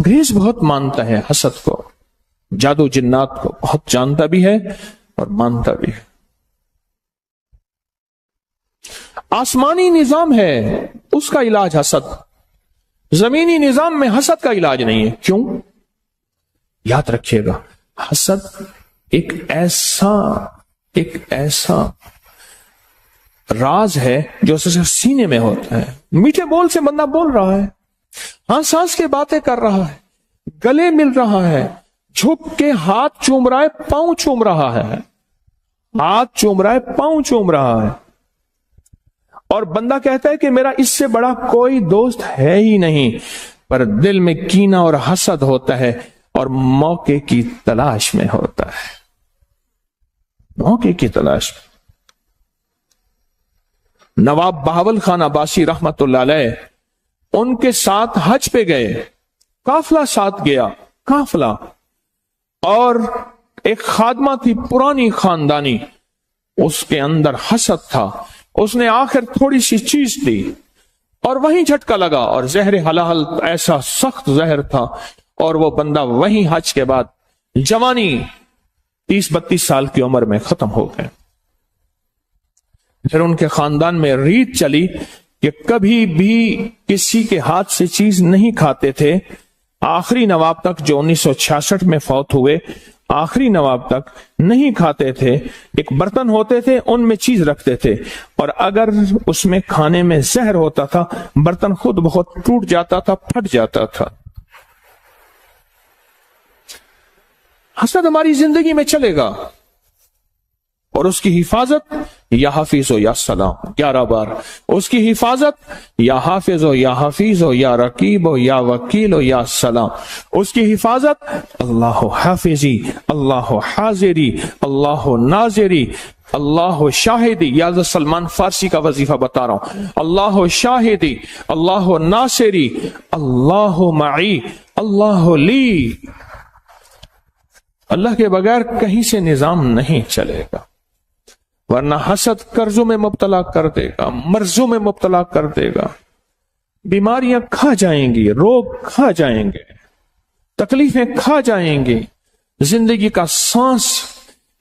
انگریز بہت مانتا ہے حسد کو، جادو جنات کو بہت جانتا بھی ہے اور مانتا بھی ہے۔ آسمانی نظام ہے اس کا علاج حسد، زمینی نظام میں حسد کا علاج نہیں ہے۔ کیوں؟ یاد رکھیے گا، حسد ایک ایسا راز ہے جو سینے میں ہوتا ہے۔ میٹھے بول سے بندہ بول رہا ہے، ہنس ہنس کے باتیں کر رہا ہے، گلے مل رہا ہے، جھک کے ہاتھ چوم رہا ہے، پاؤں چوم رہا ہے، ہاتھ چوم رہا ہے، پاؤں چوم رہا ہے، اور بندہ کہتا ہے کہ میرا اس سے بڑا کوئی دوست ہے ہی نہیں، پر دل میں کینہ اور حسد ہوتا ہے اور موقع کی تلاش میں ہوتا ہے، موقع کی تلاش میں۔ نواب بہاول خان عباسی رحمت اللہ علیہ ان کے ساتھ حج پہ گئے، قافلہ ساتھ گیا، قافلہ، اور ایک خادمہ تھی پرانی خاندانی، اس کے اندر حسد تھا، اس نے آخر تھوڑی سی چیز دی اور وہیں جھٹکا لگا، اور زہر حلال ایسا سخت زہر تھا، اور وہ بندہ وہیں حج کے بعد جوانی 30-32 سال کی عمر میں ختم ہو گئے۔ پھر ان کے خاندان میں ریت چلی کہ کبھی بھی کسی کے ہاتھ سے چیز نہیں کھاتے تھے، آخری نواب تک جو 1966 میں فوت ہوئے، آخری نواب تک نہیں کھاتے تھے۔ ایک برتن ہوتے تھے، ان میں چیز رکھتے تھے، اور اگر اس میں کھانے میں زہر ہوتا تھا، برتن خود بہت ٹوٹ جاتا تھا، پھٹ جاتا تھا۔ حسد ہماری زندگی میں چلے گا، اور اس کی حفاظت یا حافظ ہو یا سلام، 11 بار اس کی حفاظت، یا حافظ ہو یا حفیظ ہو یا رقیب ہو یا وکیل ہو یا سلام، اس کی حفاظت اللہ حافظی، اللہ حاضری، اللہ ناظری، اللہ شاہدی۔ یا سلمان فارسی کا وظیفہ بتا رہا ہوں، اللہ شاہدی، اللہ ناصری، اللہ معی، اللہ لی۔ اللہ کے بغیر کہیں سے نظام نہیں چلے گا، ورنہ حسد قرضوں میں مبتلا کر دے گا، مرضوں میں مبتلا کر دے گا، بیماریاں کھا جائیں گی، روگ کھا جائیں گے، تکلیفیں کھا جائیں گی، زندگی کا سانس،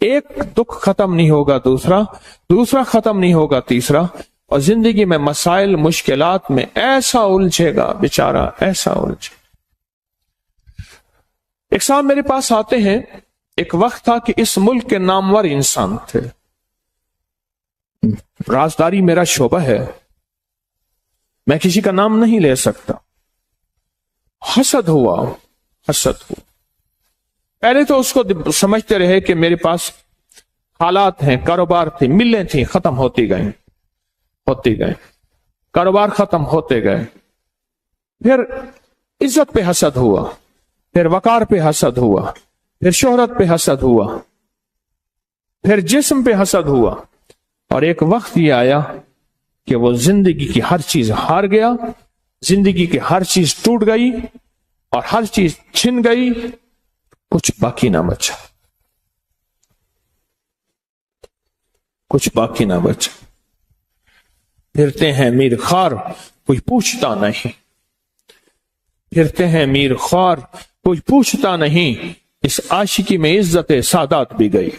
ایک دکھ ختم نہیں ہوگا دوسرا ختم نہیں ہوگا تیسرا، اور زندگی میں مسائل مشکلات میں ایسا الجھے گا بیچارہ، ایسا الجھے۔ ایک صاحب میرے پاس آتے ہیں، ایک وقت تھا کہ اس ملک کے نامور انسان تھے، رازداری میرا شعبہ ہے، میں کسی کا نام نہیں لے سکتا۔ حسد ہوا۔ پہلے تو اس کو سمجھتے رہے کہ میرے پاس حالات ہیں، کاروبار تھے، ملیں تھیں، ختم ہوتی گئے، کاروبار ختم ہوتے گئے۔ پھر عزت پہ حسد ہوا، پھر وقار پہ حسد ہوا، پھر شہرت پہ حسد ہوا، پھر جسم پہ حسد ہوا، اور ایک وقت یہ آیا کہ وہ زندگی کی ہر چیز ہار گیا، زندگی کی ہر چیز ٹوٹ گئی اور ہر چیز چھن گئی، کچھ باقی نہ بچا، کچھ باقی نہ بچا۔ پھرتے ہیں میر خوار، کوئی پوچھتا نہیں، پھرتے ہیں میر خوار، کوئی پوچھتا نہیں، اس عاشقی میں عزت سادات بھی گئی،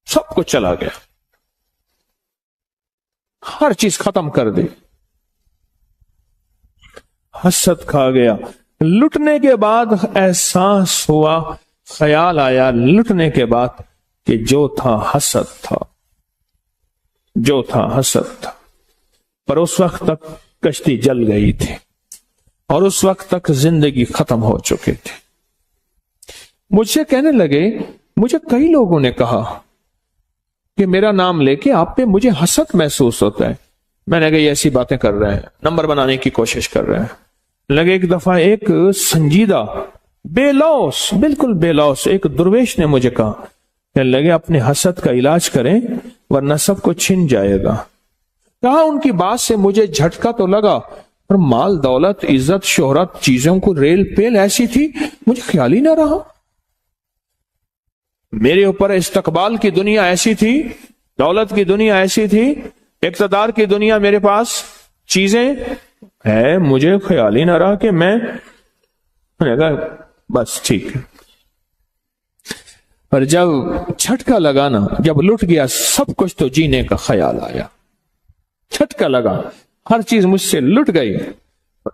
سب کچھ چلا گیا، ہر چیز ختم کر دی، حسد کھا گیا۔ لٹنے کے بعد احساس ہوا، خیال آیا لٹنے کے بعد کہ جو تھا حسد تھا، جو تھا حسد تھا، پر اس وقت تک کشتی جل گئی تھی اور اس وقت تک زندگی ختم ہو چکی تھی۔ مجھ سے کہنے لگے، مجھے کئی لوگوں نے کہا کہ میرا نام لے کے آپ پہ مجھے حسد محسوس ہوتا ہے۔ میں نے کہا یہ ایسی باتیں کر رہے ہیں، نمبر بنانے کی کوشش کر رہے ہیں۔ لگے ایک دفعہ ایک سنجیدہ، بے لوث، بالکل بے لوث ایک درویش نے مجھے کہا کہ لگے اپنے حسد کا علاج کریں ورنہ سب کو چھن جائے گا۔ کہا ان کی بات سے مجھے جھٹکا تو لگا، اور مال دولت عزت شہرت چیزوں کو ریل پیل ایسی تھی مجھے خیال ہی نہ رہا، میرے اوپر استقبال کی دنیا ایسی تھی، دولت کی دنیا ایسی تھی، اقتدار کی دنیا میرے پاس، چیزیں ہے مجھے خیال ہی نہ رہا کہ میں نے کہا بس ٹھیک ہے. پر جب جھٹکا لگا نا، جب لٹ گیا سب کچھ تو جینے کا خیال آیا. جھٹکا لگا، ہر چیز مجھ سے لٹ گئی.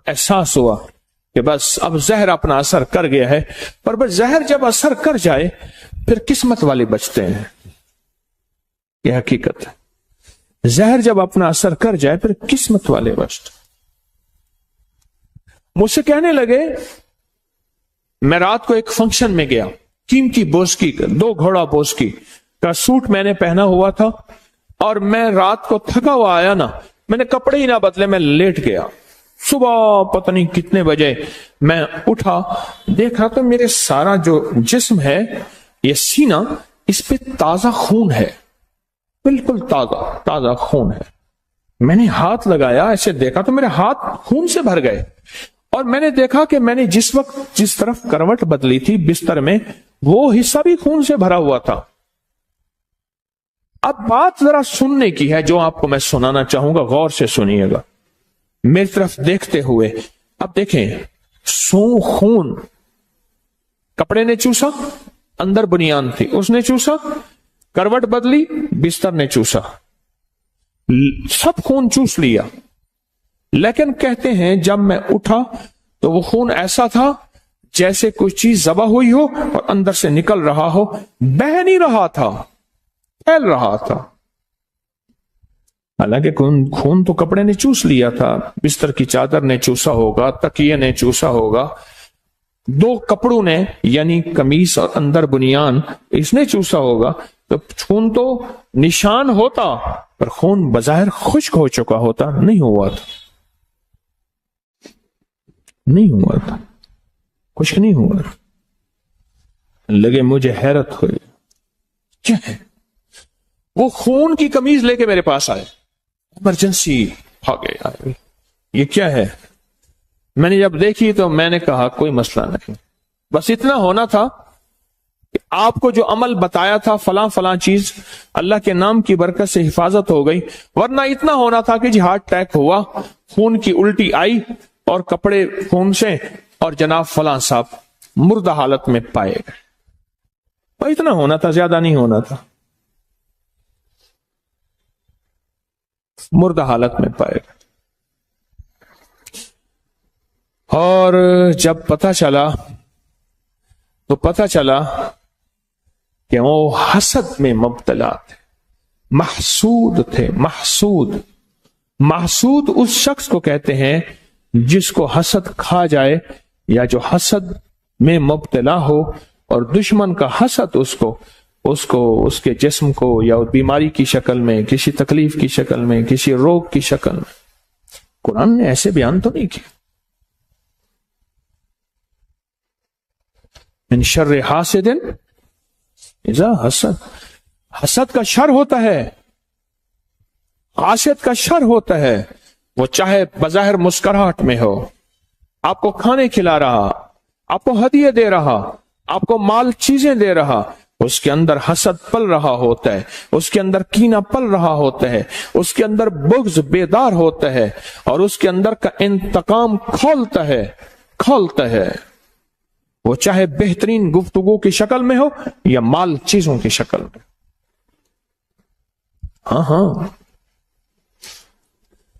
احساس ہوا کہ بس اب زہر اپنا اثر کر گیا ہے. پر بس زہر جب اثر کر جائے پھر قسمت والے بچتے ہیں. یہ حقیقت ہے. زہر جب اپنا اثر کر جائے پھر قسمت والے بچتے. مجھ سے کہنے لگے، میں رات کو ایک فنکشن میں گیا، قیمتی بوسکی کا 2 گھوڑا بوسکی کا سوٹ میں نے پہنا ہوا تھا، اور میں رات کو تھکا ہوا آیا نا، میں نے کپڑے ہی نہ بدلے، میں لیٹ گیا. صبح پتہ نہیں کتنے بجے میں اٹھا، دیکھ رہا تو میرے سارا جو جسم ہے، یہ سینہ، اس پہ تازہ خون ہے، بالکل تازہ خون ہے. میں نے ہاتھ لگایا، ایسے دیکھا تو میرے ہاتھ خون سے بھر گئے. اور میں نے دیکھا کہ میں نے جس وقت جس طرف کروٹ بدلی تھی بستر میں، وہ حصہ بھی خون سے بھرا ہوا تھا. اب بات ذرا سننے کی ہے جو آپ کو میں سنانا چاہوں گا، غور سے سنیے گا میری طرف دیکھتے ہوئے. اب دیکھیں، خون کپڑے نے چوسا، اندر بنیان تھی اس نے چوسا، کروٹ بدلی بستر نے چوسا، سب خون چوس لیا. لیکن کہتے ہیں جب میں اٹھا تو وہ خون ایسا تھا جیسے کوئی چیز ذبح ہوئی ہو اور اندر سے نکل رہا ہو، بہہ نہیں رہا تھا، پھیل رہا تھا. حالانکہ خون تو کپڑے نے چوس لیا تھا، بستر کی چادر نے چوسا ہوگا، تکیے نے چوسا ہوگا، 2 کپڑوں نے یعنی قمیص اور اندر بنیان اس نے چوسا ہوگا. تو خون تو نشان ہوتا، پر خون بظاہر خشک ہو چکا ہوتا، نہیں ہوا تھا، خشک نہیں ہوا تھا. لگے مجھے حیرت ہوئی، کیا ہے؟ وہ خون کی قمیض لے کے میرے پاس آئے، ایمرجنسی بھاگے. یہ کیا ہے؟ میں نے جب دیکھی تو میں نے کہا کوئی مسئلہ نہیں، بس اتنا ہونا تھا کہ آپ کو جو عمل بتایا تھا فلاں چیز اللہ کے نام کی برکت سے حفاظت ہو گئی، ورنہ اتنا ہونا تھا کہ جی ہارٹ اٹیک ہوا، خون کی الٹی آئی اور کپڑے خون سے، اور جناب فلاں صاحب مردہ حالت میں پائے گئے. اتنا ہونا تھا، زیادہ نہیں ہونا تھا، مردہ حالت میں پائے گئے. اور جب پتہ چلا کہ وہ حسد میں مبتلا تھے، محسود تھے. محسود اس شخص کو کہتے ہیں جس کو حسد کھا جائے، یا جو حسد میں مبتلا ہو اور دشمن کا حسد اس کو اس کے جسم کو یا بیماری کی شکل میں، کسی تکلیف کی شکل میں، کسی روگ کی شکل میں. قرآن نے ایسے بیان تو نہیں کیا. من شر حاسد اذا حسد، حسد کا شر ہوتا ہے، حاسد کا شر ہوتا ہے. وہ چاہے بظاہر مسکراہٹ میں ہو، آپ کو کھانے کھلا رہا، آپ کو ہدیے دے رہا، آپ کو مال چیزیں دے رہا، اس کے اندر حسد پل رہا ہوتا ہے، اس کے اندر کینہ پل رہا ہوتا ہے، اس کے اندر بغض بیدار ہوتا ہے، اور اس کے اندر کا انتقام کھولتا ہے. وہ چاہے بہترین گفتگو کی شکل میں ہو یا مال چیزوں کی شکل میں. ہاں،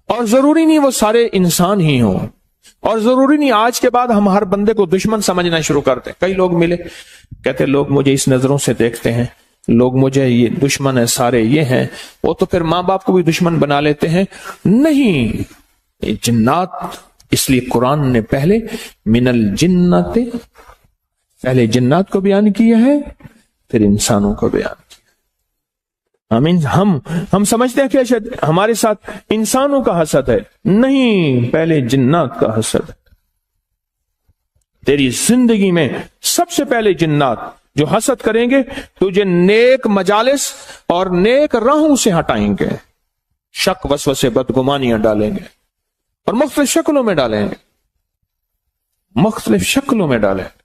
اور ضروری نہیں وہ سارے انسان ہی ہوں، اور ضروری نہیں آج کے بعد ہم ہر بندے کو دشمن سمجھنا شروع کرتے. کئی لوگ ملے کہتے لوگ مجھے اس نظروں سے دیکھتے ہیں، لوگ مجھے یہ دشمن ہے، سارے یہ ہیں، وہ تو پھر ماں باپ کو بھی دشمن بنا لیتے ہیں. نہیں، جنات، اس لیے قرآن نے پہلے من الجنات، پہلے جنات کو بیان کیا ہے، پھر انسانوں کو بیان کیا. ہم سمجھتے ہیں کہ ہمارے ساتھ انسانوں کا حسد ہے، نہیں، پہلے جنات کا حسد ہے. تیری زندگی میں سب سے پہلے جنات جو حسد کریں گے تجھے نیک مجالس اور نیک راہوں سے ہٹائیں گے، شک وسوسے بدگمانیاں ڈالیں گے، اور مختلف شکلوں میں ڈالیں گے،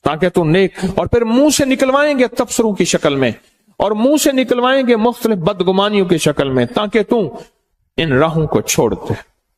تاکہ تو نیک، اور پھر منہ سے نکلوائیں گے تبصروں کی شکل میں، اور منہ سے نکلوائیں گے مختلف بدگمانیوں کی شکل میں، تاکہ تو ان راہوں کو چھوڑ دے.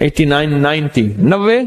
89, 90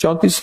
34।